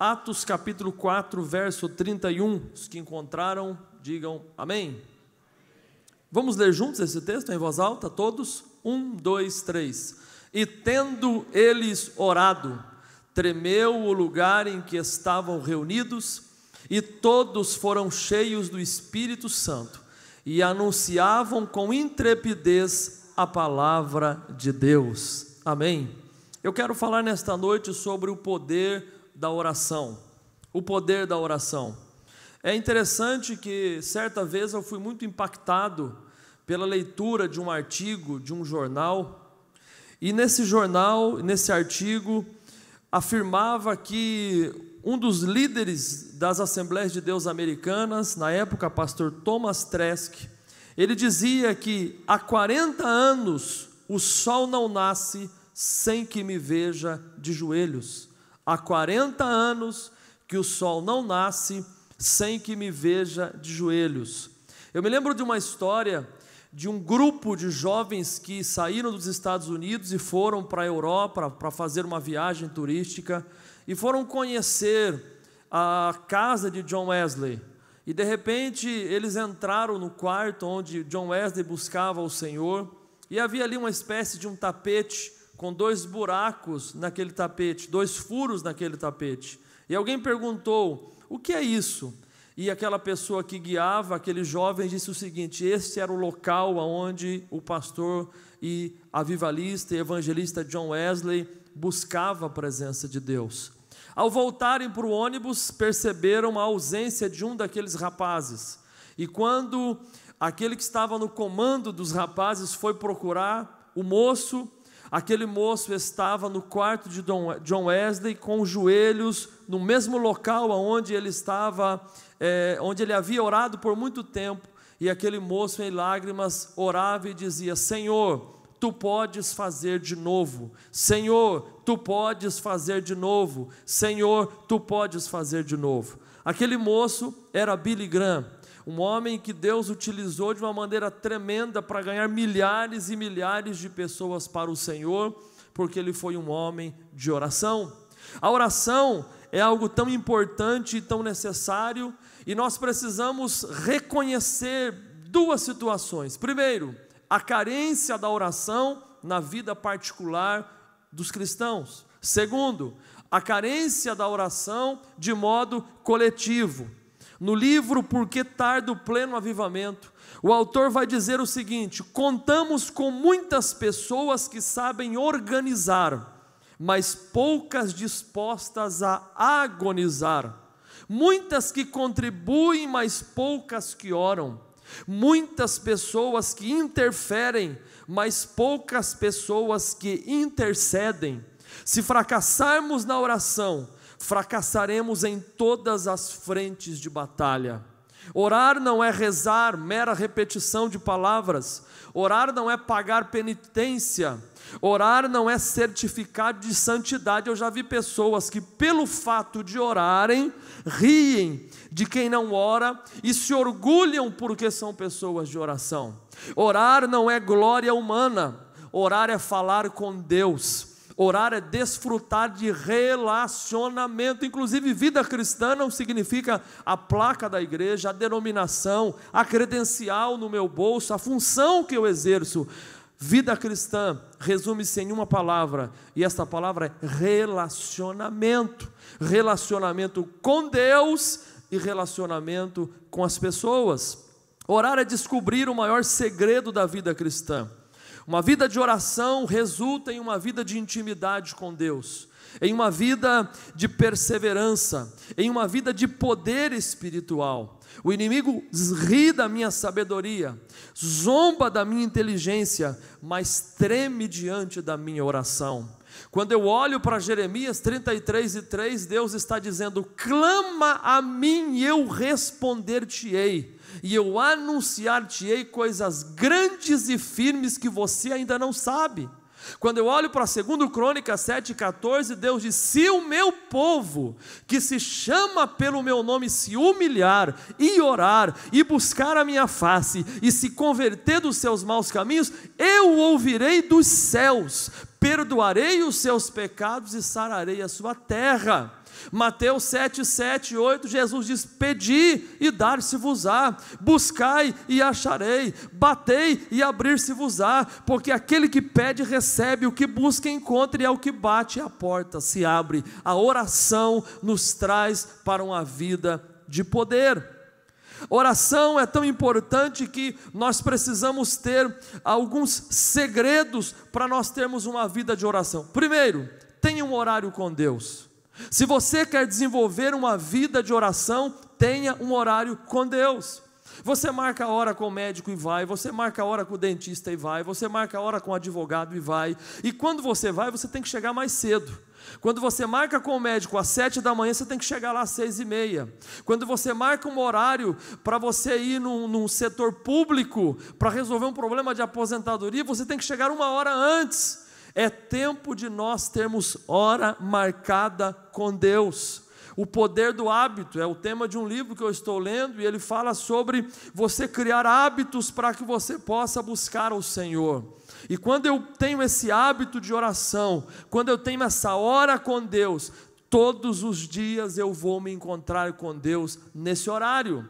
Atos capítulo 4, verso 31. Os que encontraram, digam amém. Vamos ler juntos esse texto em voz alta, todos? 1, 2, 3. E tendo eles orado, tremeu o lugar em que estavam reunidos, e todos foram cheios do Espírito Santo, e anunciavam com intrepidez a palavra de Deus. Amém. Eu quero falar nesta noite sobre o poder da oração. O poder da oração. É interessante que certa vez eu fui muito impactado pela leitura de um artigo, de um jornal, e nesse jornal, nesse artigo, afirmava que um dos líderes das Assembleias de Deus americanas, na época, pastor Thomas Trask, ele dizia que há 40 anos o sol não nasce sem que me veja de joelhos. Há 40 anos que o sol não nasce sem que me veja de joelhos. Eu me lembro de uma história de um grupo de jovens que saíram dos Estados Unidos e foram para a Europa para fazer uma viagem turística e foram conhecer a casa de John Wesley. E de repente eles entraram no quarto onde John Wesley buscava o Senhor, e havia ali uma espécie de um tapete com 2 buracos naquele tapete, 2 furos naquele tapete. E alguém perguntou: o que é isso? E aquela pessoa que guiava, aquele jovem, disse o seguinte: este era o local onde o pastor e avivalista e evangelista John Wesley buscava a presença de Deus. Ao voltarem para o ônibus, perceberam a ausência de um daqueles rapazes. E quando aquele que estava no comando dos rapazes foi procurar o moço, aquele moço estava no quarto de John Wesley, com os joelhos no mesmo local onde ele estava, onde ele havia orado por muito tempo. E aquele moço em lágrimas orava e dizia: Senhor, Tu podes fazer de novo. Senhor, Tu podes fazer de novo. Senhor, Tu podes fazer de novo. Aquele moço era Billy Graham, um homem que Deus utilizou de uma maneira tremenda para ganhar milhares e milhares de pessoas para o Senhor, porque ele foi um homem de oração. A oração é algo tão importante e tão necessário, e nós precisamos reconhecer 2 situações. Primeiro, a carência da oração na vida particular dos cristãos. Segundo, a carência da oração de modo coletivo. No livro Por que Tarda o Pleno Avivamento, o autor vai dizer o seguinte: contamos com muitas pessoas que sabem organizar, mas poucas dispostas a agonizar. Muitas que contribuem, mas poucas que oram. Muitas pessoas que interferem, mas poucas pessoas que intercedem. Se fracassarmos na oração, fracassaremos em todas as frentes de batalha. Orar não é rezar, mera repetição de palavras. Orar não é pagar penitência. Orar não é certificado de santidade. Eu já vi pessoas que, pelo fato de orarem, riem de quem não ora e se orgulham porque são pessoas de oração. Orar não é glória humana. Orar é falar com Deus. Orar é desfrutar de relacionamento. Inclusive, vida cristã não significa a placa da igreja, a denominação, a credencial no meu bolso, a função que eu exerço. Vida cristã resume-se em uma palavra, e esta palavra é relacionamento. Relacionamento com Deus e relacionamento com as pessoas. Orar é descobrir o maior segredo da vida cristã. Uma vida de oração resulta em uma vida de intimidade com Deus, em uma vida de perseverança, em uma vida de poder espiritual. O inimigo ri da minha sabedoria, zomba da minha inteligência, mas treme diante da minha oração. Quando eu olho para Jeremias 33:3, Deus está dizendo: clama a mim e eu responder-te-ei, e eu anunciar-te-ei coisas grandes e firmes que você ainda não sabe. Quando eu olho para 2 Crônicas 7:14, Deus diz: se o meu povo, que se chama pelo meu nome, se humilhar e orar e buscar a minha face e se converter dos seus maus caminhos, eu ouvirei dos céus, perdoarei os seus pecados e sararei a sua terra. Mateus 7, 7 e 8, Jesus diz: pedi e dar-se-vos-á, buscai e acharei, batei e abrir-se-vos-á, porque aquele que pede recebe, o que busca encontra, e ao que bate a porta se abre. A oração nos traz para uma vida de poder. Oração é tão importante que nós precisamos ter alguns segredos para nós termos uma vida de oração. Primeiro, tenha um horário com Deus. Se você quer desenvolver uma vida de oração, tenha um horário com Deus. Você marca a hora com o médico e vai, você marca a hora com o dentista e vai, você marca a hora com o advogado e vai, e quando você vai, você tem que chegar mais cedo. Quando você marca com o médico às 7 da manhã, você tem que chegar lá às 6:30. Quando você marca um horário para você ir num setor público para resolver um problema de aposentadoria, você tem que chegar uma hora antes. É tempo de nós termos hora marcada com Deus. O poder do hábito é o tema de um livro que eu estou lendo, e ele fala sobre você criar hábitos para que você possa buscar o Senhor. E quando eu tenho esse hábito de oração, quando eu tenho essa hora com Deus, todos os dias eu vou me encontrar com Deus nesse horário.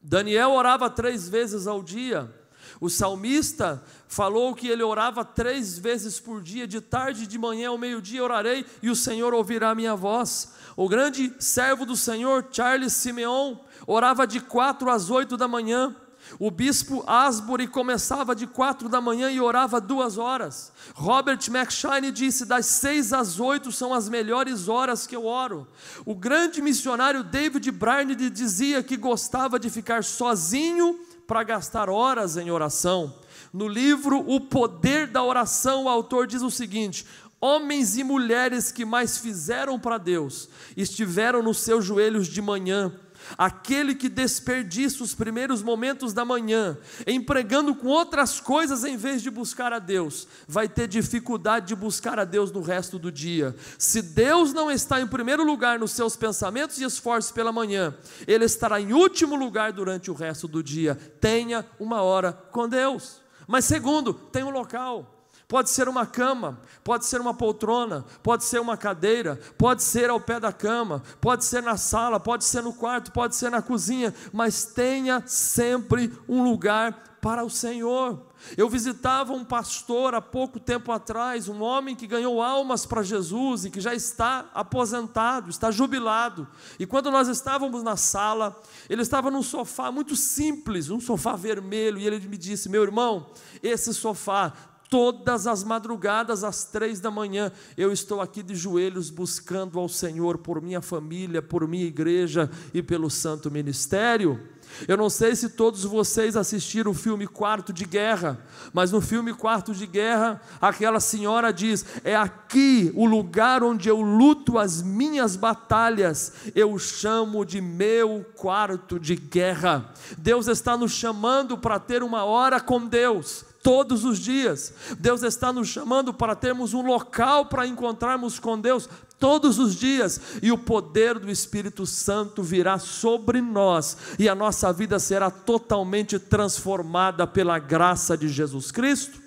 Daniel orava 3 vezes ao dia. O salmista falou que ele orava 3 vezes por dia, de tarde e de manhã ao meio-dia orarei, e o Senhor ouvirá a minha voz. O grande servo do Senhor, Charles Simeon, orava de 4 às 8 da manhã. O bispo Asbury começava de 4 da manhã e orava 2 horas. Robert McShane disse: das 6 às 8 são as melhores horas que eu oro. O grande missionário David Brainerd dizia que gostava de ficar sozinho para gastar horas em oração. No livro O Poder da Oração, o autor diz o seguinte: homens e mulheres que mais fizeram para Deus estiveram nos seus joelhos de manhã. Aquele que desperdiça os primeiros momentos da manhã empregando com outras coisas em vez de buscar a Deus, vai ter dificuldade de buscar a Deus no resto do dia. Se Deus não está em primeiro lugar nos seus pensamentos e esforços pela manhã, Ele estará em último lugar durante o resto do dia. Tenha uma hora com Deus. Mas segundo, tem um local. Pode ser uma cama, pode ser uma poltrona, pode ser uma cadeira, pode ser ao pé da cama, pode ser na sala, pode ser no quarto, pode ser na cozinha, mas tenha sempre um lugar para o Senhor. Eu visitava um pastor há pouco tempo atrás, um homem que ganhou almas para Jesus e que já está aposentado, está jubilado. E quando nós estávamos na sala, ele estava num sofá muito simples, um sofá vermelho, e ele me disse: meu irmão, esse sofá, todas as madrugadas, às 3 da manhã, eu estou aqui de joelhos buscando ao Senhor por minha família, por minha igreja e pelo santo ministério. Eu não sei se todos vocês assistiram o filme Quarto de Guerra, mas no filme Quarto de Guerra, aquela senhora diz: é aqui o lugar onde eu luto as minhas batalhas, eu chamo de meu quarto de guerra. Deus está nos chamando para ter uma hora com Deus, todos os dias. Deus está nos chamando para termos um local para encontrarmos com Deus todos os dias, e o poder do Espírito Santo virá sobre nós, e a nossa vida será totalmente transformada pela graça de Jesus Cristo.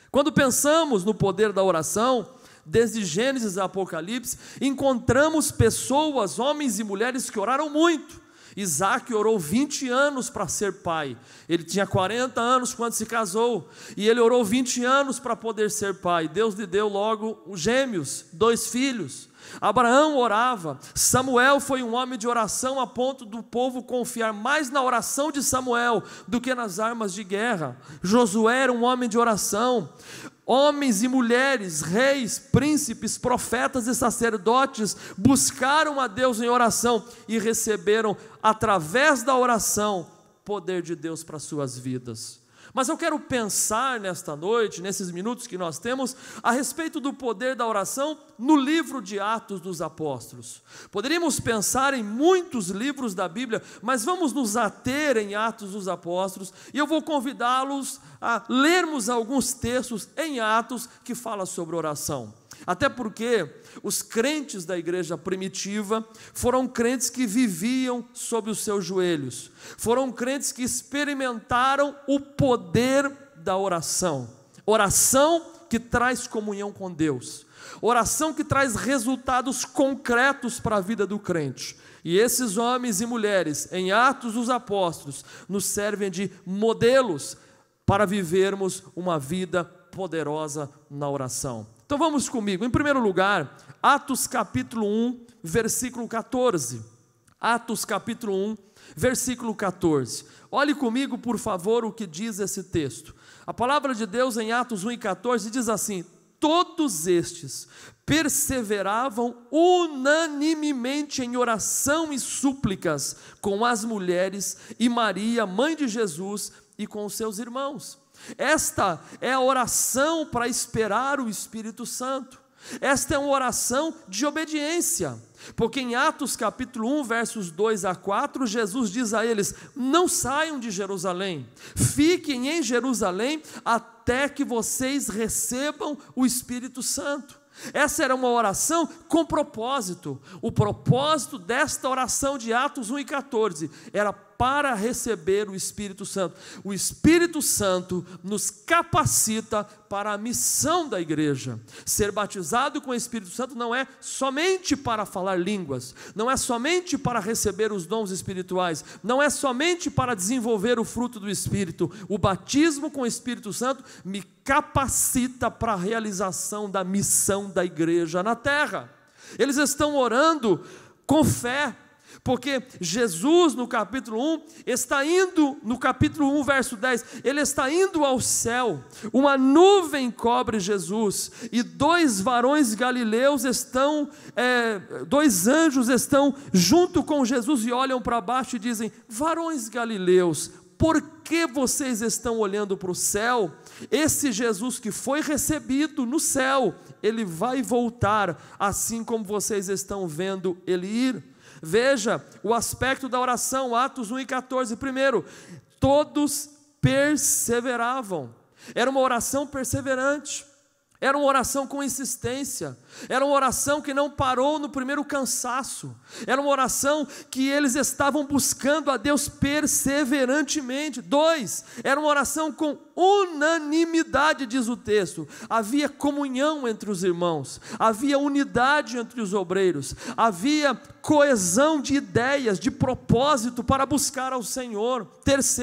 Quando pensamos no poder da oração, desde Gênesis a Apocalipse, encontramos pessoas, homens e mulheres que oraram muito. Isaac orou 20 anos para ser pai. Ele tinha 40 anos quando se casou, e ele orou 20 anos para poder ser pai. Deus lhe deu logo os gêmeos, 2 filhos. Abraão orava. Samuel foi um homem de oração a ponto do povo confiar mais na oração de Samuel do que nas armas de guerra. Josué era um homem de oração. Homens e mulheres, reis, príncipes, profetas e sacerdotes buscaram a Deus em oração e receberam, através da oração, poder de Deus para suas vidas. Mas eu quero pensar nesta noite, nesses minutos que nós temos, a respeito do poder da oração no livro de Atos dos Apóstolos. Poderíamos pensar em muitos livros da Bíblia, mas vamos nos ater em Atos dos Apóstolos, e eu vou convidá-los a lermos alguns textos em Atos que falam sobre oração. Até porque os crentes da igreja primitiva foram crentes que viviam sob os seus joelhos, foram crentes que experimentaram o poder da oração. Oração que traz comunhão com Deus, oração que traz resultados concretos para a vida do crente. E esses homens e mulheres, em Atos dos Apóstolos, nos servem de modelos para vivermos uma vida poderosa na oração. Então vamos comigo, em primeiro lugar, Atos capítulo 1, versículo 14. Atos capítulo 1, versículo 14. Olhe comigo, por favor, o que diz esse texto. A palavra de Deus em Atos 1 e 14 diz assim: todos estes perseveravam unanimemente em oração e súplicas com as mulheres e Maria, mãe de Jesus, e com os seus irmãos. Esta é a oração para esperar o Espírito Santo. Esta é uma oração de obediência, porque em Atos capítulo 1, versos 2 a 4, Jesus diz a eles: não saiam de Jerusalém, fiquem em Jerusalém até que vocês recebam o Espírito Santo. Essa era uma oração com propósito. O propósito desta oração de Atos 1 e 14 era para receber o Espírito Santo. O Espírito Santo nos capacita para a missão da igreja. Ser batizado com o Espírito Santo não é somente para falar línguas, não é somente para receber os dons espirituais, não é somente para desenvolver o fruto do Espírito. O batismo com o Espírito Santo me capacita para a realização da missão da igreja na terra. Eles estão orando com fé, porque Jesus no capítulo 1, está indo, no capítulo 1 verso 10, ele está indo ao céu, uma nuvem cobre Jesus, e dois varões galileus dois anjos estão junto com Jesus e olham para baixo e dizem: varões galileus, por que vocês estão olhando para o céu? Esse Jesus que foi recebido no céu, ele vai voltar, assim como vocês estão vendo ele ir. Veja o aspecto da oração, Atos 1 e 14. Primeiro, todos perseveravam. Era uma oração perseverante, era uma oração com insistência, era uma oração que não parou no primeiro cansaço, era uma oração que eles estavam buscando a Deus perseverantemente. 2, era uma oração com unanimidade, diz o texto. Havia comunhão entre os irmãos, havia unidade entre os obreiros, havia coesão de ideias, de propósito para buscar ao Senhor. 3,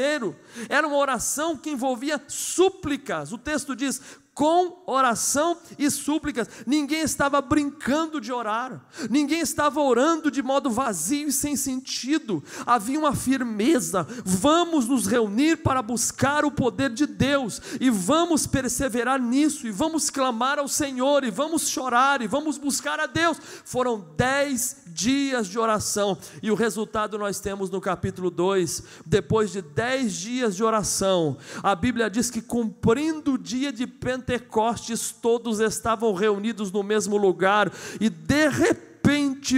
era uma oração que envolvia súplicas. O texto diz: com oração e súplicas. Ninguém estava brincando de orar, ninguém estava orando de modo vazio e sem sentido. Havia uma firmeza: vamos nos reunir para buscar o poder de Deus, e vamos perseverar nisso, e vamos clamar ao Senhor, e vamos chorar, e vamos buscar a Deus. Foram 10 dias de oração, e o resultado nós temos no capítulo 2, depois de 10 dias de oração. A Bíblia diz que, cumprindo o dia de Pentecostes, todos estavam reunidos no mesmo lugar, e de repente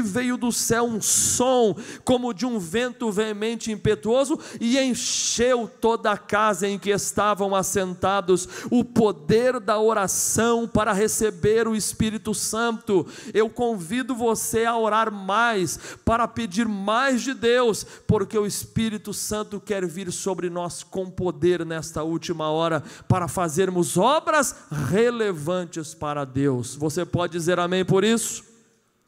veio do céu um som como de um vento veemente e impetuoso, e encheu toda a casa em que estavam assentados. O poder da oração para receber o Espírito Santo. Eu convido você a orar mais, para pedir mais de Deus, porque o Espírito Santo quer vir sobre nós com poder nesta última hora, para fazermos obras relevantes para Deus. Você pode dizer amém por isso?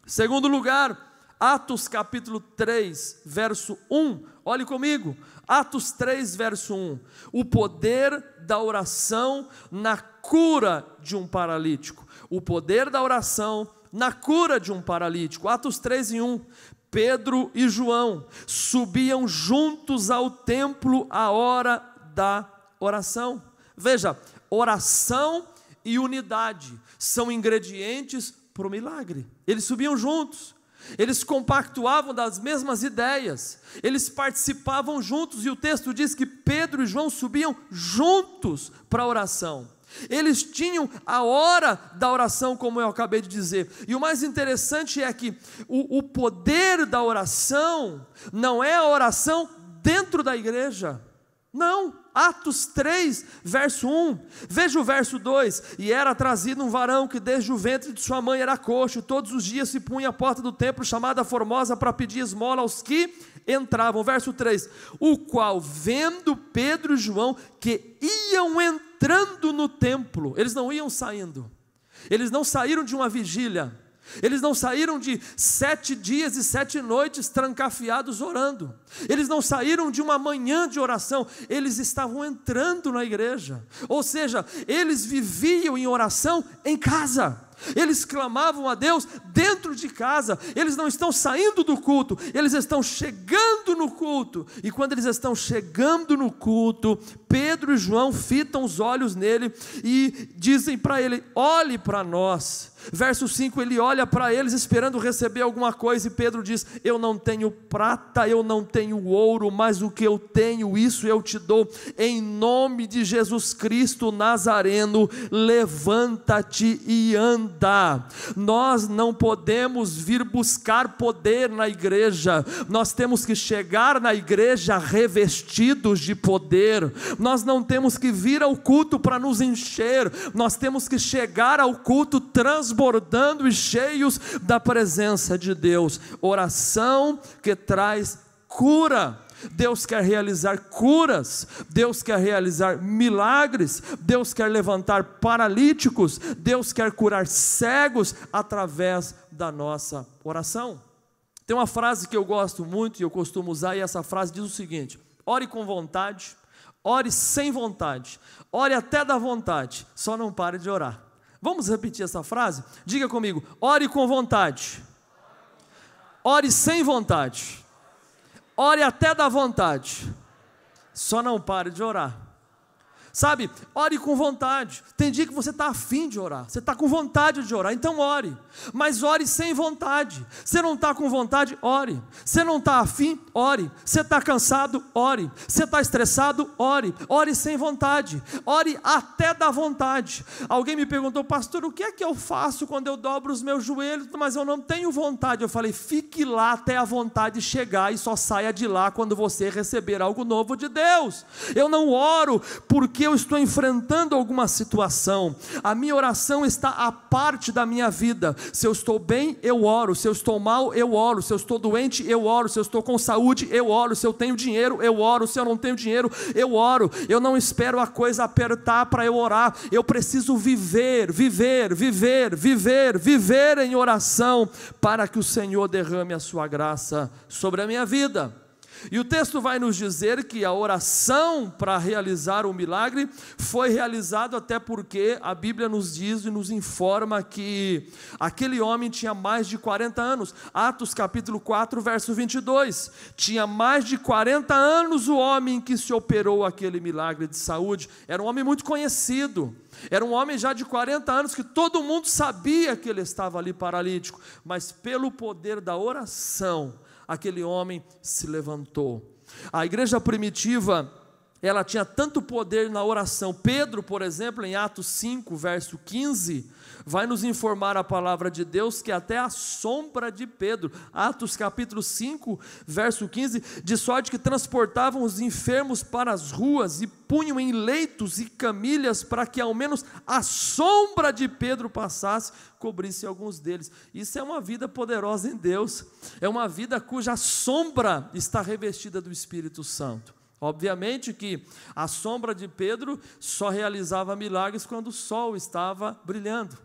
Segundo lugar, Atos capítulo 3, verso 1, olhe comigo, Atos 3, verso 1, o poder da oração na cura de um paralítico. O poder da oração na cura de um paralítico. Atos 3 e 1, Pedro e João subiam juntos ao templo à hora da oração. Veja, oração e unidade são ingredientes para o milagre. Eles subiam juntos, eles compactuavam das mesmas ideias, eles participavam juntos, e o texto diz que Pedro e João subiam juntos para a oração. Eles tinham a hora da oração, como eu acabei de dizer. E o mais interessante é que o poder da oração não é a oração dentro da igreja, não. Atos 3, verso 1, veja o verso 2, e era trazido um varão que desde o ventre de sua mãe era coxo, e todos os dias se punha à porta do templo chamada Formosa para pedir esmola aos que entravam. Verso 3, o qual, vendo Pedro e João que iam entrar entrando no templo, eles não iam saindo, eles não saíram de uma vigília, eles não saíram de 7 dias e 7 noites trancafiados orando, eles não saíram de uma manhã de oração, eles estavam entrando na igreja, ou seja, eles viviam em oração em casa, eles clamavam a Deus dentro de casa, eles não estão saindo do culto, eles estão chegando no culto, e quando eles estão chegando no culto, Pedro e João fitam os olhos nele, e dizem para ele, olhe para nós, verso 5, ele olha para eles esperando receber alguma coisa, e Pedro diz, eu não tenho prata, eu não tenho ouro, mas o que eu tenho, isso eu te dou, em nome de Jesus Cristo Nazareno, levanta-te e anda. Nós não podemos vir buscar poder na igreja, nós temos que chegar na igreja revestidos de poder, nós não temos que vir ao culto para nos encher, nós temos que chegar ao culto transbordando e cheios da presença de Deus. Oração que traz cura. Deus quer realizar curas, Deus quer realizar milagres, Deus quer levantar paralíticos, Deus quer curar cegos através da nossa oração. Tem uma frase que eu gosto muito e eu costumo usar, e essa frase diz o seguinte: ore com vontade, ore sem vontade, ore até da vontade, só não pare de orar. Vamos repetir essa frase? Diga comigo: ore com vontade, ore sem vontade, ore até da vontade, só não pare de orar. Sabe, ore com vontade. Tem dia que você está afim de orar, você está com vontade de orar, então ore, mas ore sem vontade. Você não está com vontade, ore. Você não está afim, ore. Você está cansado, ore. Você está estressado, ore. Ore sem vontade, ore até da vontade. Alguém me perguntou: pastor, o que é que eu faço quando eu dobro os meus joelhos, mas eu não tenho vontade? Eu falei: fique lá até a vontade chegar, e só saia de lá quando você receber algo novo de Deus. Eu não oro porque eu estou enfrentando alguma situação, a minha oração está à parte da minha vida. Se eu estou bem, eu oro. Se eu estou mal, eu oro. Se eu estou doente, eu oro. Se eu estou com saúde, eu oro. Se eu tenho dinheiro, eu oro. Se eu não tenho dinheiro, eu oro. Eu não espero a coisa apertar para eu orar. Eu preciso viver em oração, para que o Senhor derrame a sua graça sobre a minha vida. E o texto vai nos dizer que a oração para realizar o milagre foi realizado até porque a Bíblia nos diz e nos informa que aquele homem tinha mais de 40 anos. Atos capítulo 4, verso 22. Tinha mais de 40 anos o homem que se operou aquele milagre de saúde. Era um homem muito conhecido. Era um homem já de 40 anos que todo mundo sabia que ele estava ali paralítico. Mas pelo poder da oração, aquele homem se levantou. A igreja primitiva, ela tinha tanto poder na oração. Pedro, por exemplo, em Atos 5, verso 15, vai nos informar a palavra de Deus que até a sombra de Pedro, Atos capítulo 5, verso 15, de sorte que transportavam os enfermos para as ruas e punham em leitos e camilhas para que ao menos a sombra de Pedro passasse, cobrisse alguns deles. Isso é uma vida poderosa em Deus, é uma vida cuja sombra está revestida do Espírito Santo. Obviamente que a sombra de Pedro só realizava milagres quando o sol estava brilhando,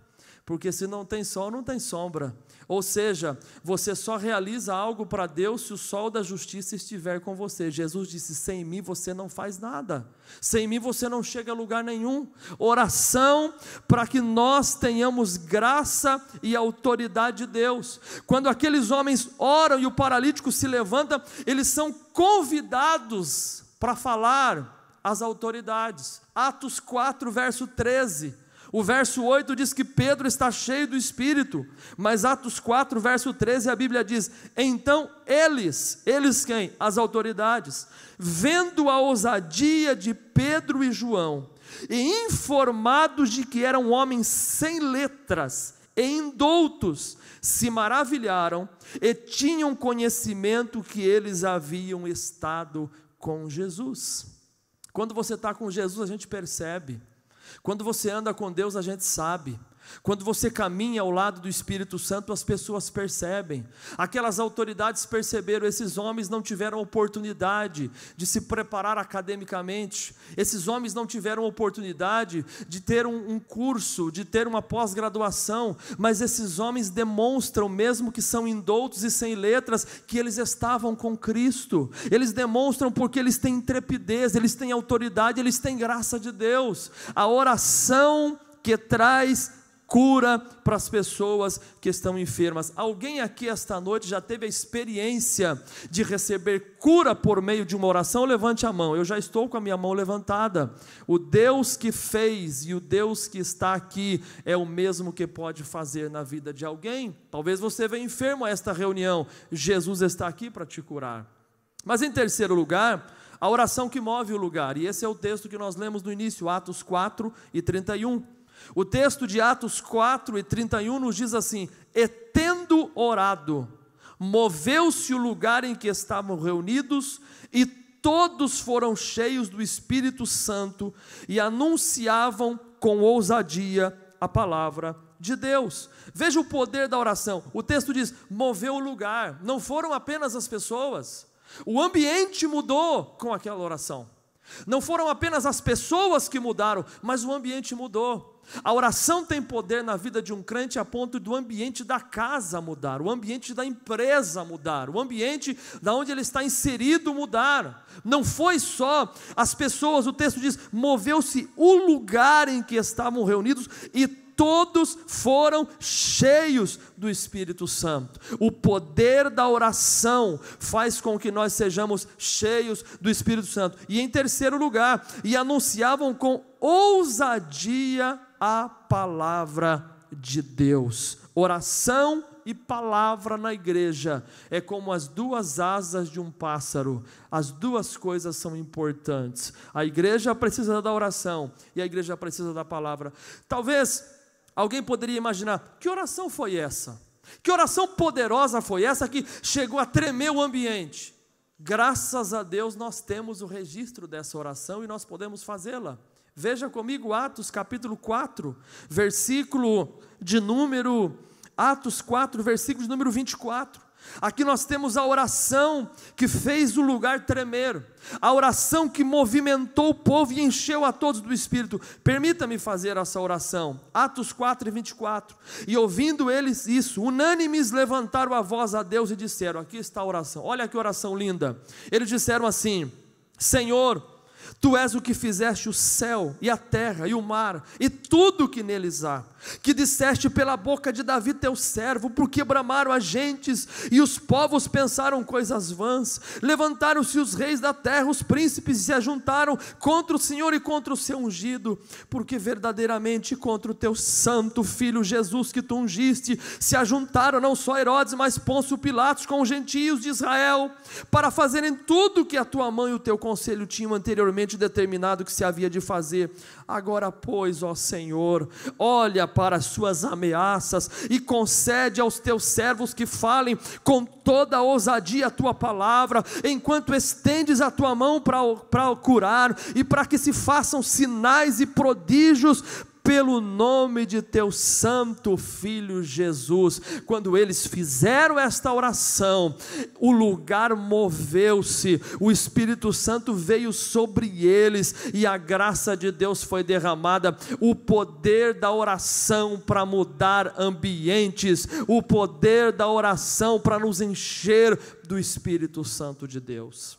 porque se não tem sol, não tem sombra. Ou seja, você só realiza algo para Deus se o sol da justiça estiver com você. Jesus disse: sem mim você não faz nada, sem mim você não chega a lugar nenhum. Oração para que nós tenhamos graça e autoridade de Deus. Quando aqueles homens oram e o paralítico se levanta, eles são convidados para falar às autoridades. Atos 4, verso 13. O verso 8 diz que Pedro está cheio do Espírito, mas Atos 4, verso 13, a Bíblia diz: então eles quem? As autoridades, vendo a ousadia de Pedro e João, e informados de que eram homens sem letras e indoutos, se maravilharam e tinham conhecimento que eles haviam estado com Jesus. Quando você está com Jesus, a gente percebe. Quando você anda com Deus, a gente sabe. Quando você caminha ao lado do Espírito Santo, as pessoas percebem. Aquelas autoridades perceberam, esses homens não tiveram oportunidade de se preparar academicamente, esses homens não tiveram oportunidade de ter um curso, de ter uma pós-graduação, mas esses homens demonstram, mesmo que são indoutos e sem letras, que eles estavam com Cristo. Eles demonstram porque eles têm intrepidez, eles têm autoridade, eles têm graça de Deus. A oração que traz cura para as pessoas que estão enfermas. Alguém aqui esta noite já teve a experiência de receber cura por meio de uma oração? Levante a mão. Eu já estou com a minha mão levantada. O Deus que fez e o Deus que está aqui é o mesmo que pode fazer na vida de alguém. Talvez você venha enfermo a esta reunião, Jesus está aqui para te curar. Mas em terceiro lugar, a oração que move o lugar, e esse é o texto que nós lemos no início, Atos 4 e 31. O texto de Atos 4 e 31 nos diz assim: e tendo orado, moveu-se o lugar em que estavam reunidos, e todos foram cheios do Espírito Santo, e anunciavam com ousadia a palavra de Deus. Veja o poder da oração. O texto diz, moveu o lugar, não foram apenas as pessoas, o ambiente mudou com aquela oração. Não foram apenas as pessoas que mudaram, mas o ambiente mudou. A oração tem poder na vida de um crente a ponto do ambiente da casa mudar, o ambiente da empresa mudar, o ambiente da onde ele está inserido mudar. Não foi só as pessoas, o texto diz, moveu-se o lugar em que estavam reunidos e todos foram cheios do Espírito Santo. O poder da oração faz com que nós sejamos cheios do Espírito Santo. E em terceiro lugar, e anunciavam com ousadia a palavra de Deus. Oração e palavra na igreja é como as duas asas de um pássaro. As duas coisas são importantes. A igreja precisa da oração e a igreja precisa da palavra. Talvez alguém poderia imaginar, que oração foi essa? Que oração poderosa foi essa que chegou a tremer o ambiente? Graças a Deus nós temos o registro dessa oração e nós podemos fazê-la. Veja comigo Atos capítulo 4, versículo de número, Atos 4, versículo de número 24. Aqui nós temos a oração que fez o lugar tremer, a oração que movimentou o povo e encheu a todos do Espírito. Permita-me fazer essa oração, Atos 4 e 24, e ouvindo eles isso, unânimes levantaram a voz a Deus e disseram, aqui está a oração, olha que oração linda, eles disseram assim, Senhor, Tu és o que fizeste o céu e a terra e o mar e tudo que neles há, que disseste pela boca de Davi teu servo, porque bramaram as gentes e os povos pensaram coisas vãs, levantaram-se os reis da terra, os príncipes se ajuntaram contra o Senhor e contra o seu ungido, porque verdadeiramente contra o teu santo filho Jesus que tu ungiste, se ajuntaram não só Herodes, mas Pôncio Pilatos com os gentios de Israel, para fazerem tudo o que a tua mão e o teu conselho tinham anteriormente determinado que se havia de fazer. Agora pois, ó Senhor, olha para as suas ameaças e concede aos teus servos que falem com toda a ousadia a tua palavra, enquanto estendes a tua mão para curar e para que se façam sinais e prodígios pelo nome de teu santo filho Jesus. Quando eles fizeram esta oração, o lugar moveu-se, o Espírito Santo veio sobre eles e a graça de Deus foi derramada. O poder da oração para mudar ambientes, o poder da oração para nos encher do Espírito Santo de Deus.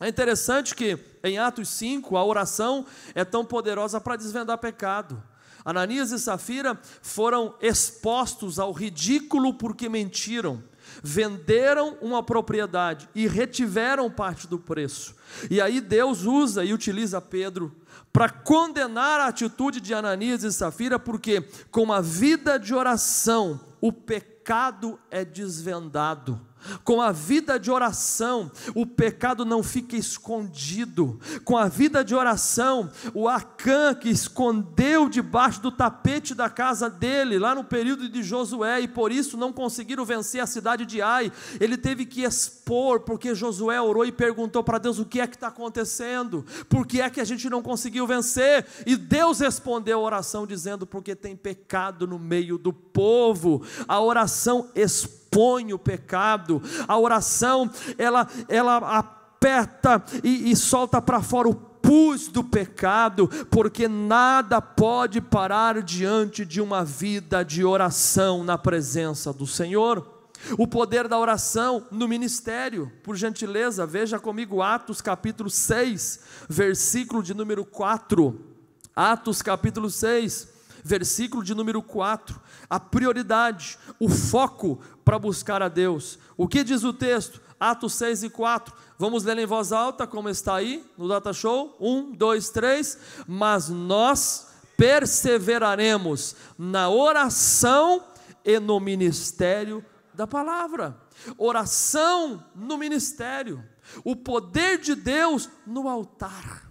É interessante que em Atos 5 a oração é tão poderosa para desvendar pecado. Ananias e Safira foram expostos ao ridículo porque mentiram, venderam uma propriedade e retiveram parte do preço. E aí Deus usa e utiliza Pedro para condenar a atitude de Ananias e Safira, porque com a vida de oração o pecado é desvendado. Com a vida de oração, o pecado não fica escondido. Com a vida de oração, o Acã, que escondeu debaixo do tapete da casa dele, lá no período de Josué, e por isso não conseguiram vencer a cidade de Ai, ele teve que expor, porque Josué orou e perguntou para Deus: o que é que está acontecendo? Por que é que a gente não conseguiu vencer? E Deus respondeu a oração dizendo: porque tem pecado no meio do povo. A oração expõe o pecado, a oração ela aperta e solta para fora o pus do pecado, porque nada pode parar diante de uma vida de oração na presença do Senhor. O poder da oração no ministério, por gentileza, veja comigo Atos capítulo 6, versículo de número 4, Atos capítulo 6, versículo de número 4, a prioridade, o foco para buscar a Deus. O que diz o texto? Atos 6 e 4, vamos ler em voz alta, como está aí no Data Show, 1, 2, 3, mas nós perseveraremos na oração e no ministério da palavra. Oração no ministério, o poder de Deus no altar.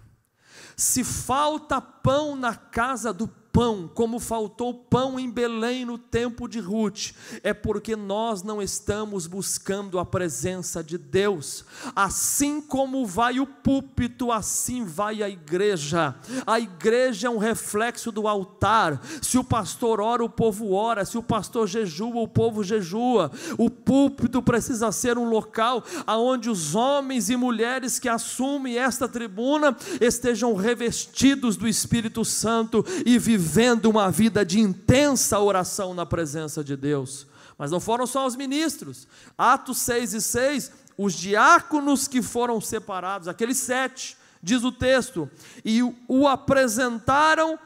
Se falta pão na casa do pão, como faltou pão em Belém no tempo de Ruth, é porque nós não estamos buscando a presença de Deus. Assim como vai o púlpito, assim vai a igreja. A igreja é um reflexo do altar. Se o pastor ora, o povo ora. Se o pastor jejua, o povo jejua. O púlpito precisa ser um local onde os homens e mulheres que assumem esta tribuna estejam revestidos do Espírito Santo e vivendo uma vida de intensa oração na presença de Deus. Mas não foram só os ministros. Atos 6 e 6, os diáconos que foram separados, aqueles 7, diz o texto, e o apresentaram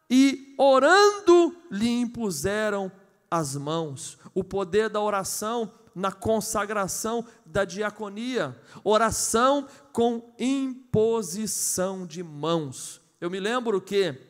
e orando lhe impuseram as mãos. O poder da oração na consagração da diaconia, oração com imposição de mãos. Eu me lembro que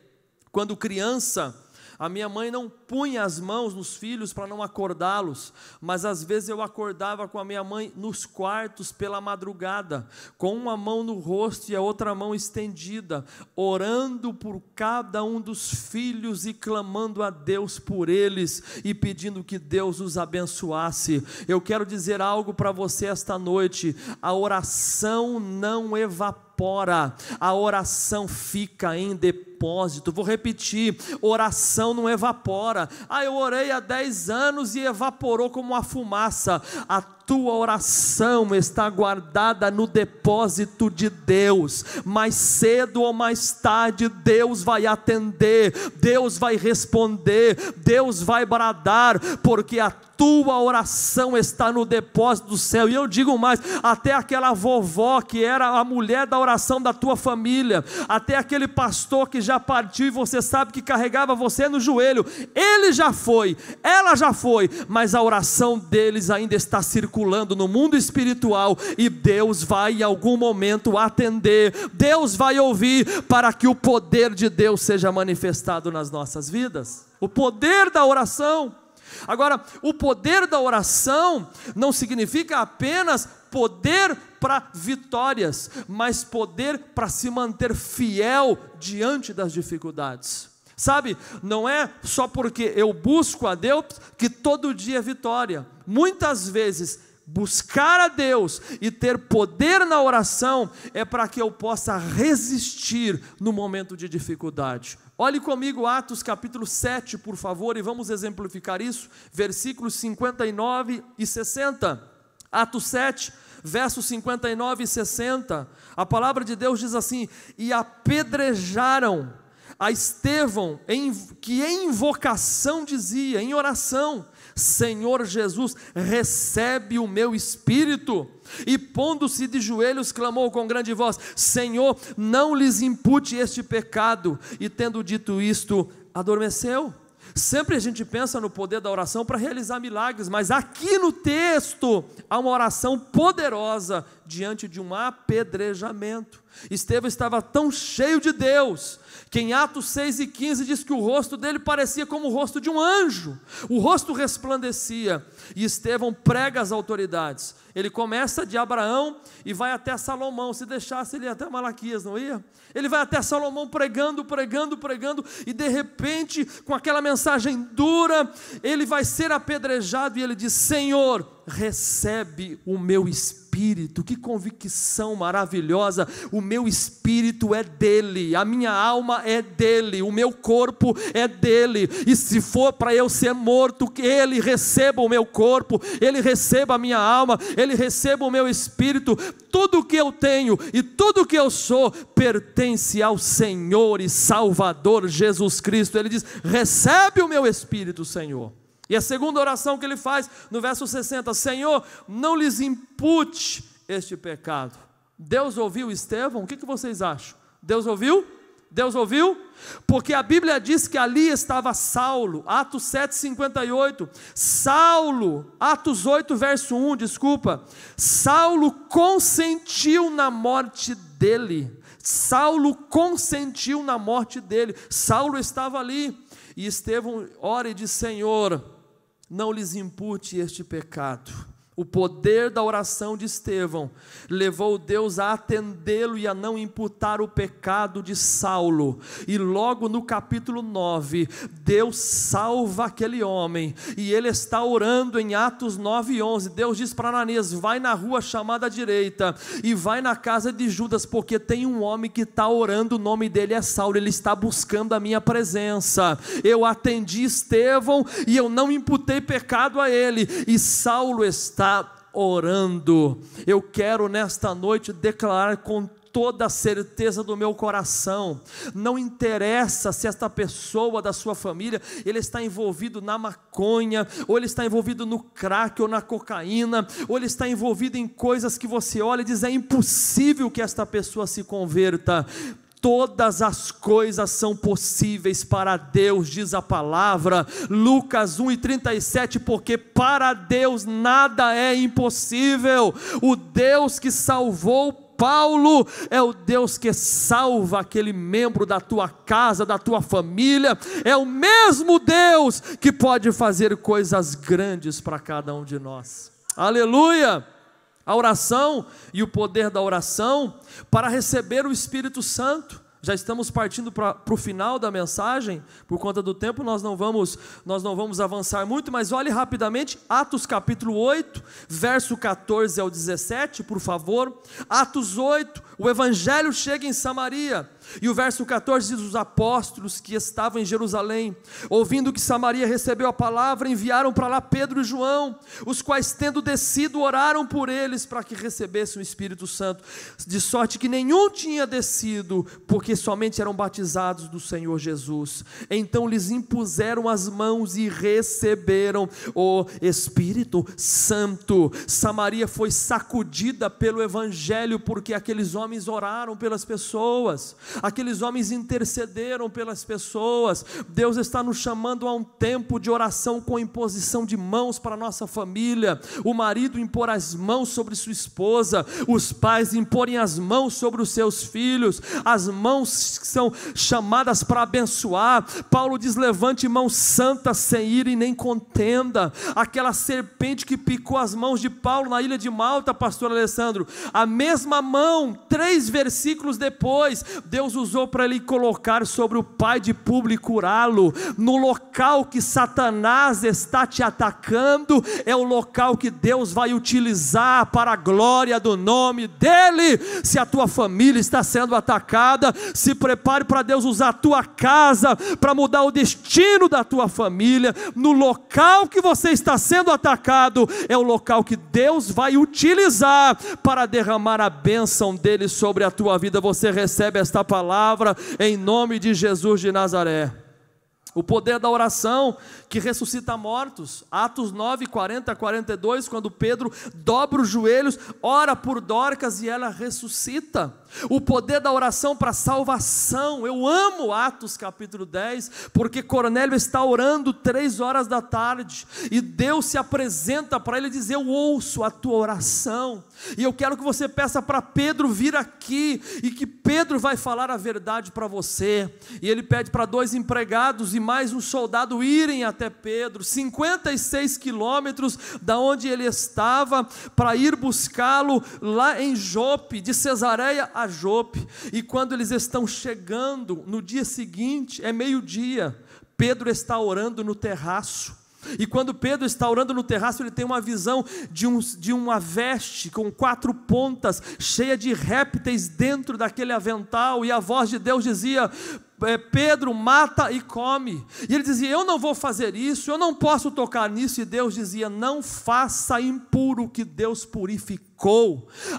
quando criança, a minha mãe não punha as mãos nos filhos para não acordá-los, mas às vezes eu acordava com a minha mãe nos quartos pela madrugada, com uma mão no rosto e a outra mão estendida, orando por cada um dos filhos e clamando a Deus por eles e pedindo que Deus os abençoasse. Eu quero dizer algo para você esta noite: a oração não evapora, a oração fica em depósito. Vou repetir: oração não evapora. Eu orei há 10 anos e evaporou como uma fumaça. A tua oração está guardada no depósito de Deus. Mais cedo ou mais tarde Deus vai atender, Deus vai responder, Deus vai bradar, porque a tua oração está no depósito do céu. E eu digo mais, até aquela vovó que era a mulher da oração da tua família, até aquele pastor que já partiu e você sabe que carregava você no joelho, ele já foi, ela já foi, mas a oração deles ainda está circulando no mundo espiritual, e Deus vai em algum momento atender, Deus vai ouvir, para que o poder de Deus seja manifestado nas nossas vidas. O poder da oração. Agora, o poder da oração não significa apenas poder para vitórias, mas poder para se manter fiel diante das dificuldades. Sabe, não é só porque eu busco a Deus que todo dia é vitória. Muitas vezes buscar a Deus e ter poder na oração é para que eu possa resistir no momento de dificuldade. Olhe comigo Atos capítulo 7, por favor, e vamos exemplificar isso, versículos 59 e 60. Atos 7, versos 59 e 60, a palavra de Deus diz assim: e apedrejaram a Estevão, que em invocação dizia, em oração: Senhor Jesus, recebe o meu espírito. E pondo-se de joelhos, clamou com grande voz: Senhor, não lhes impute este pecado. E tendo dito isto, adormeceu. Sempre a gente pensa no poder da oração para realizar milagres, mas aqui no texto há uma oração poderosa diante de um apedrejamento. Estevão estava tão cheio de Deus, que em Atos 6:15 diz que o rosto dele parecia como o rosto de um anjo, o rosto resplandecia, e Estevão prega às autoridades. Ele começa de Abraão e vai até Salomão. Se deixasse, ele ia até Malaquias, não ia? Ele vai até Salomão pregando, e de repente, com aquela mensagem dura, ele vai ser apedrejado, e ele diz: Senhor, recebe o meu espírito. Que convicção maravilhosa! O meu espírito é dele, a minha alma é dele, o meu corpo é dele, e se for para eu ser morto, que ele receba o meu corpo, ele receba a minha alma, ele receba o meu espírito. Tudo que eu tenho e tudo que eu sou pertence ao Senhor e Salvador Jesus Cristo. Ele diz: recebe o meu espírito, Senhor. E a segunda oração que ele faz, no verso 60, Senhor, não lhes impute este pecado. Deus ouviu Estevão? O que vocês acham? Deus ouviu? Deus ouviu? Porque a Bíblia diz que ali estava Saulo, Atos 7:58, Saulo, Atos 8 verso 1, desculpa, Saulo consentiu na morte dele, Saulo consentiu na morte dele, Saulo estava ali, e Estevão ora e diz: Senhor, não lhes impute este pecado. O poder da oração de Estevão levou Deus a atendê-lo e a não imputar o pecado de Saulo. E logo no capítulo 9, Deus salva aquele homem, e ele está orando em Atos 9:11. Deus diz para Ananias: vai na rua chamada à direita e vai na casa de Judas, porque tem um homem que está orando, o nome dele é Saulo, ele está buscando a minha presença. Eu atendi Estevão e eu não imputei pecado a ele, e Saulo está orando. Eu quero nesta noite declarar com toda a certeza do meu coração, não interessa se esta pessoa da sua família, ele está envolvido na maconha, ou ele está envolvido no crack, ou na cocaína, ou ele está envolvido em coisas que você olha e diz: é impossível que esta pessoa se converta. Todas as coisas são possíveis para Deus, diz a palavra, Lucas 1:37, porque para Deus nada é impossível. O Deus que salvou Paulo é o Deus que salva aquele membro da tua casa, da tua família, é o mesmo Deus que pode fazer coisas grandes para cada um de nós. Aleluia! A oração e o poder da oração para receber o Espírito Santo. Já estamos partindo para o final da mensagem, por conta do tempo nós não vamos avançar muito, mas olhe rapidamente, Atos capítulo 8, verso 14 ao 17, por favor. Atos 8, o Evangelho chega em Samaria, e o verso 14 diz: os apóstolos que estavam em Jerusalém, ouvindo que Samaria recebeu a palavra, enviaram para lá Pedro e João, os quais, tendo descido, oraram por eles para que recebessem o Espírito Santo, de sorte que nenhum tinha descido, porque somente eram batizados do Senhor Jesus. Então lhes impuseram as mãos e receberam o Espírito Santo. Samaria foi sacudida pelo Evangelho, porque aqueles homens oraram pelas pessoas, aqueles homens intercederam pelas pessoas. Deus está nos chamando a um tempo de oração com imposição de mãos para a nossa família, o marido impor as mãos sobre sua esposa, os pais imporem as mãos sobre os seus filhos, as mãos que são chamadas para abençoar. Paulo diz: levante mão santa, sem ira e nem contenda. Aquela serpente que picou as mãos de Paulo na ilha de Malta, pastor Alessandro, a mesma mão, 3 versículos depois, Deus usou para ele colocar sobre o pai de Públio e curá-lo. No local que Satanás está te atacando, é o local que Deus vai utilizar para a glória do nome dEle. Se a tua família está sendo atacada, se prepare para Deus usar a tua casa para mudar o destino da tua família. No local que você está sendo atacado, é o local que Deus vai utilizar para derramar a bênção dEle sobre a tua vida. Você recebe esta palavra em nome de Jesus de Nazaré. O poder da oração que ressuscita mortos, Atos 9, 40 a 42, quando Pedro dobra os joelhos, ora por Dorcas e ela ressuscita. O poder da oração para salvação. Eu amo Atos capítulo 10, porque Cornélio está orando 3 horas da tarde, e Deus se apresenta para ele e diz: eu ouço a tua oração, E eu quero que você peça para Pedro vir aqui, e que Pedro vai falar a verdade para você. E ele pede para 2 empregados e mais um soldado irem até Pedro, 56 quilômetros da onde ele estava, para ir buscá-lo lá em Jope, de Cesareia a Jope. E quando eles estão chegando, no dia seguinte, é meio-dia, Pedro está orando no terraço. E quando Pedro está orando no terraço, ele tem uma visão de uma veste com 4 pontas, cheia de répteis dentro daquele avental, e a voz de Deus dizia: Pedro, mata e come. E ele dizia: eu não vou fazer isso, eu não posso tocar nisso. E Deus dizia: não faça impuro que Deus purificou.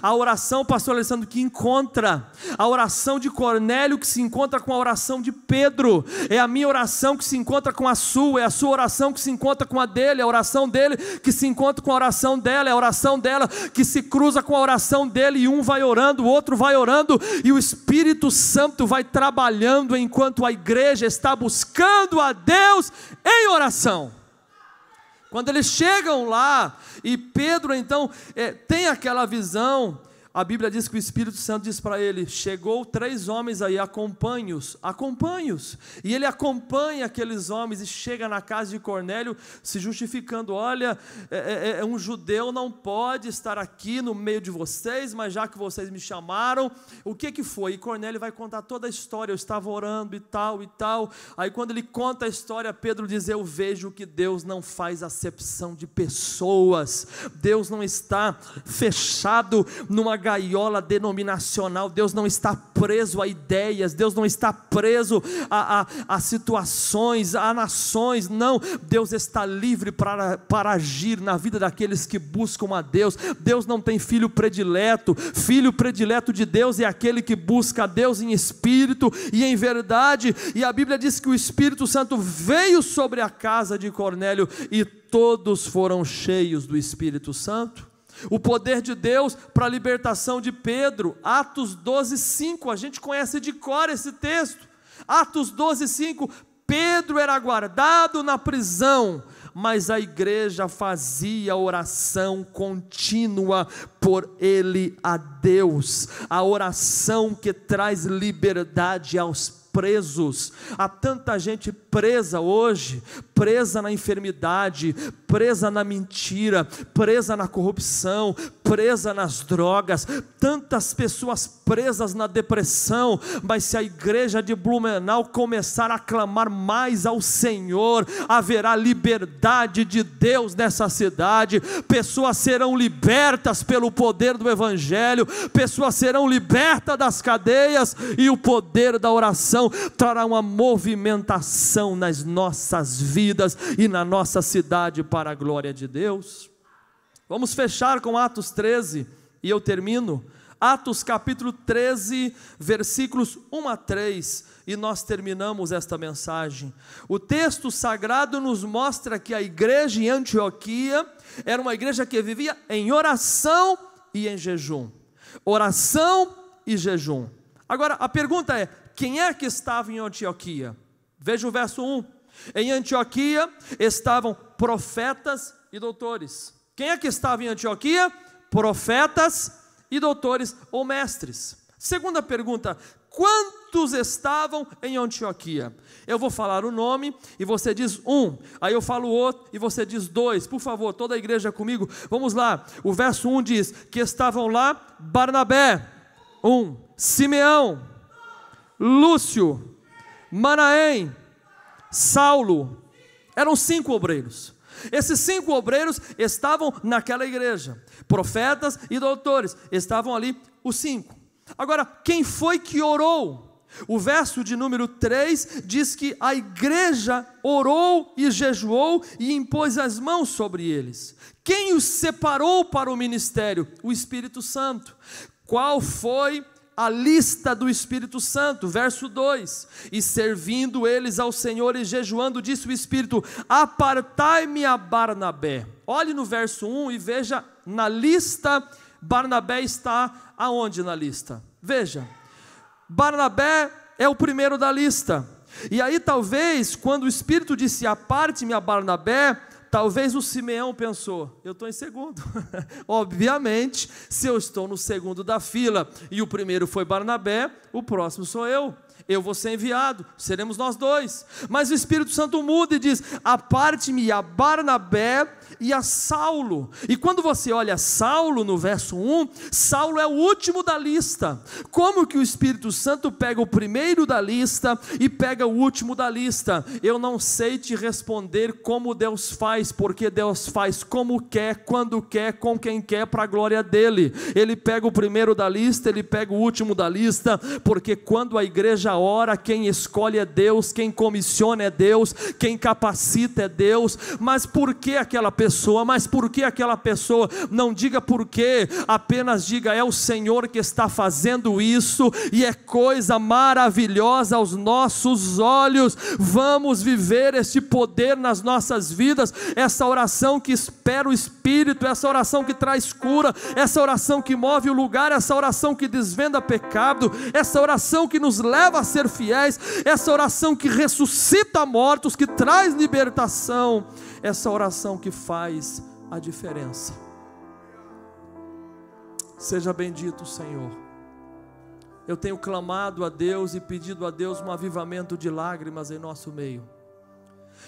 A oração, pastor Alessandro, que encontra a oração de Cornélio, que se encontra com a oração de Pedro, é a minha oração que se encontra com a sua, é a sua oração que se encontra com a dele, a oração dele que se encontra com a oração dela, é a oração dela que se cruza com a oração dele, e um vai orando, o outro vai orando, e o Espírito Santo vai trabalhando enquanto a igreja está buscando a Deus em oração. Quando eles chegam lá, e Pedro então tem aquela visão, a Bíblia diz que o Espírito Santo diz para ele: chegou 3 homens aí, acompanhe-os, acompanhe-os. E ele acompanha aqueles homens e chega na casa de Cornélio, se justificando: olha, um judeu não pode estar aqui no meio de vocês, mas já que vocês me chamaram, o que foi? E Cornélio vai contar toda a história: eu estava orando e tal e tal. Aí quando ele conta a história, Pedro diz: eu vejo que Deus não faz acepção de pessoas, Deus não está fechado numa gaiola denominacional, Deus não está preso a ideias, Deus não está preso a situações, a nações, não, Deus está livre para agir na vida daqueles que buscam a Deus. Deus não tem filho predileto de Deus é aquele que busca a Deus em espírito e em verdade. E a Bíblia diz que o Espírito Santo veio sobre a casa de Cornélio, e todos foram cheios do Espírito Santo. O poder de Deus para a libertação de Pedro, Atos 12:5, a gente conhece de cor esse texto. Atos 12:5, Pedro era guardado na prisão, mas a igreja fazia oração contínua por ele a Deus, a oração que traz liberdade aos presos. Há tanta gente presa hoje, presa na enfermidade, presa na mentira, presa na corrupção, presa nas drogas, tantas pessoas presas na depressão. Mas se a igreja de Blumenau começar a clamar mais ao Senhor, haverá liberdade de Deus nessa cidade, pessoas serão libertas pelo poder do Evangelho, pessoas serão libertas das cadeias, e o poder da oração trará uma movimentação nas nossas vidas e na nossa cidade para a glória de Deus. Vamos fechar com Atos 13 e eu termino. Atos capítulo 13, versículos 1 a 3, e nós terminamos esta mensagem. O texto sagrado nos mostra que a igreja em Antioquia era uma igreja que vivia em oração e em jejum. Oração e jejum. Agora a pergunta é: quem é que estava em Antioquia? Veja o verso 1. Em Antioquia estavam profetas e doutores. Quem é que estava em Antioquia? Profetas e doutores ou mestres. Segunda pergunta: quantos estavam em Antioquia? Eu vou falar o nome e você diz 1, aí eu falo o outro e você diz 2. Por favor, toda a igreja comigo, vamos lá. O verso 1 diz que estavam lá Barnabé, 1, Simeão, Lúcio, Manaém, Saulo. Eram 5 obreiros. Esses 5 obreiros estavam naquela igreja, profetas e doutores, estavam ali os 5. Agora, quem foi que orou? O verso de número 3 diz que a igreja orou e jejuou e impôs as mãos sobre eles. Quem os separou para o ministério? O Espírito Santo. Qual foi a lista do Espírito Santo? Verso 2: e servindo eles ao Senhor e jejuando, disse o Espírito: apartai-me a Barnabé. Olhe no verso 1 e veja na lista, Barnabé está aonde na lista? Veja, Barnabé é o primeiro da lista. E aí talvez quando o Espírito disse aparte-me a Barnabé, Talvez o Simeão pensou: eu estou em segundo. Obviamente, se eu estou no segundo da fila e o primeiro foi Barnabé, o próximo sou eu. Eu vou ser enviado, seremos nós dois. Mas o Espírito Santo muda e diz: aparte-me a Barnabé e a Saulo. E quando você olha Saulo no verso 1, Saulo é o último da lista. Como que o Espírito Santo pega o primeiro da lista e pega o último da lista? Eu não sei te responder como Deus faz, porque Deus faz como quer, quando quer, com quem quer, para a glória dele. Ele pega o primeiro da lista, ele pega o último da lista, porque quando a igreja ora, quem escolhe é Deus, quem comissiona é Deus, quem capacita é Deus. Mas por que aquela pessoa? Mas por que aquela pessoa? Não diga por quê, apenas diga: é o Senhor que está fazendo isso, e é coisa maravilhosa aos nossos olhos. Vamos viver este poder nas nossas vidas, essa oração que espera o Espírito, essa oração que traz cura, essa oração que move o lugar, essa oração que desvenda pecado, essa oração que nos leva a ser fiéis, essa oração que ressuscita mortos, que traz libertação, essa oração que faz a diferença. Seja bendito, Senhor. Eu tenho clamado a Deus e pedido a Deus um avivamento de lágrimas em nosso meio.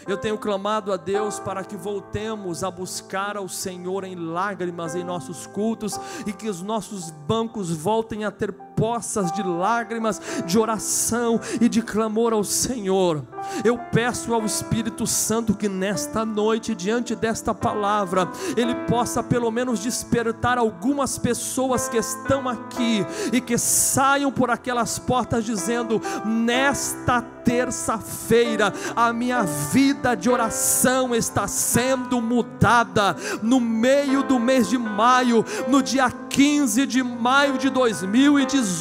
Eu tenho clamado a Deus para que voltemos a buscar ao Senhor em lágrimas em nossos cultos, e que os nossos bancos voltem a ter poças de lágrimas, de oração e de clamor ao Senhor. Eu peço ao Espírito Santo que nesta noite, diante desta palavra, Ele possa pelo menos despertar algumas pessoas que estão aqui e que saiam por aquelas portas dizendo: nesta terça-feira a minha vida de oração está sendo mudada. No meio do mês de maio, no dia 15 de maio de 2018,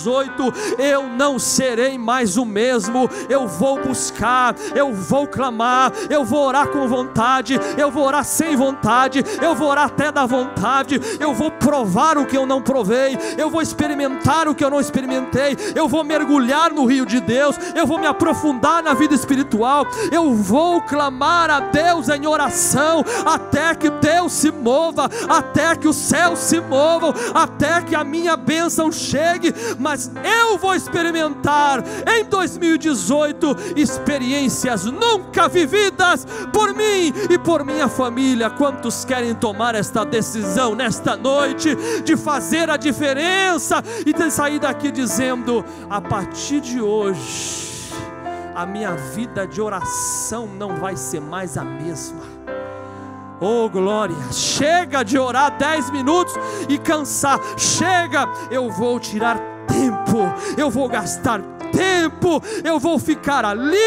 eu não serei mais o mesmo. Eu vou buscar, eu vou clamar, eu vou orar com vontade, eu vou orar sem vontade, eu vou orar até da vontade, eu vou provar o que eu não provei, eu vou experimentar o que eu não experimentei, eu vou mergulhar no rio de Deus, eu vou me aprofundar na vida espiritual, eu vou clamar a Deus em oração, até que Deus se mova, até que os céus se movam, até que a minha bênção chegue. Mas eu vou experimentar em 2018 experiências nunca vividas por mim e por minha família. Quantos querem tomar esta decisão nesta noite de fazer a diferença e de sair daqui dizendo: a partir de hoje a minha vida de oração não vai ser mais a mesma? Oh glória, chega de orar 10 minutos e cansar, chega, eu vou tirar tempo, eu vou gastar tempo, eu vou ficar ali,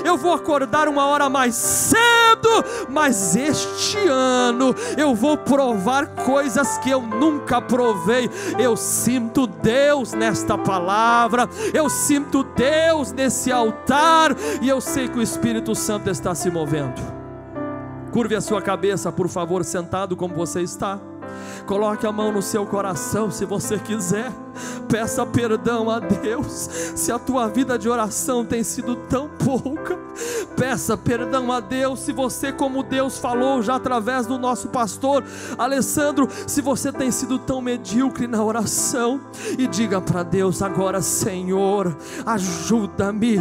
eu vou acordar 1 hora mais cedo, mas este ano eu vou provar coisas que eu nunca provei. Eu sinto Deus nesta palavra, eu sinto Deus nesse altar, e eu sei que o Espírito Santo está se movendo. Curve a sua cabeça, por favor, sentado como você está. Coloque a mão no seu coração se você quiser. Peça perdão a Deus se a tua vida de oração tem sido tão pouca. Peça perdão a Deus se você, como Deus falou já através do nosso pastor Alessandro, se você tem sido tão medíocre na oração. E diga para Deus agora: Senhor, ajuda-me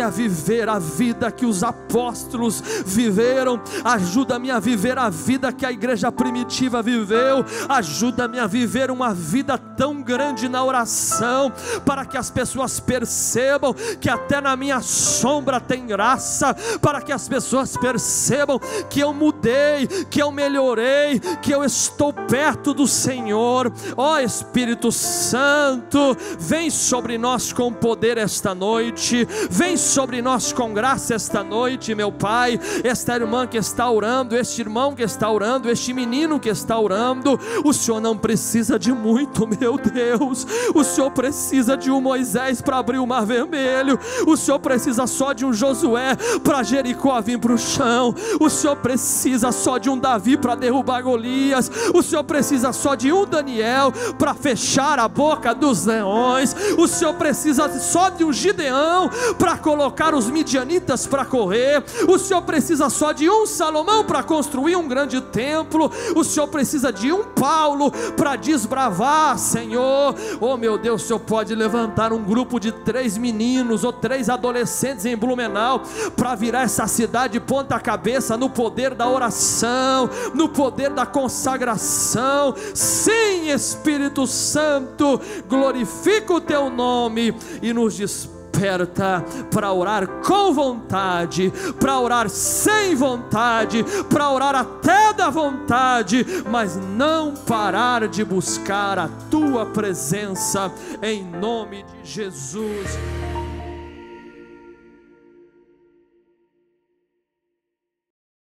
a viver a vida que os apóstolos viveram, ajuda-me a viver a vida que a igreja primitiva viveu, ajuda-me a viver uma vida tão grande na oração, para que as pessoas percebam que até na minha sombra tem graça, para que as pessoas percebam que eu mudei, que eu melhorei, que eu estou perto do Senhor. Ó Espírito Santo, vem sobre nós com poder esta noite, vem sobre nós com graça esta noite, meu Pai. Esta irmã que está orando, este irmão que está orando, este menino que está orando, o Senhor não precisa de muito, meu meu Deus. O Senhor precisa de um Moisés para abrir o mar vermelho. O Senhor precisa só de um Josué para Jericó vir para o chão. O Senhor precisa só de um Davi para derrubar Golias. O Senhor precisa só de um Daniel para fechar a boca dos leões. O Senhor precisa só de um Gideão para colocar os midianitas para correr. O Senhor precisa só de um Salomão para construir um grande templo. O Senhor precisa de um Paulo para desbravar, Senhor. Oh meu Deus, o Senhor pode levantar um grupo de 3 meninos ou 3 adolescentes em Blumenau para virar essa cidade de ponta cabeça no poder da oração, no poder da consagração. Sim, Espírito Santo, glorifica o teu nome e nos desperta para orar com vontade, para orar sem vontade, para orar até da vontade, mas não parar de buscar a tua presença, em nome de Jesus.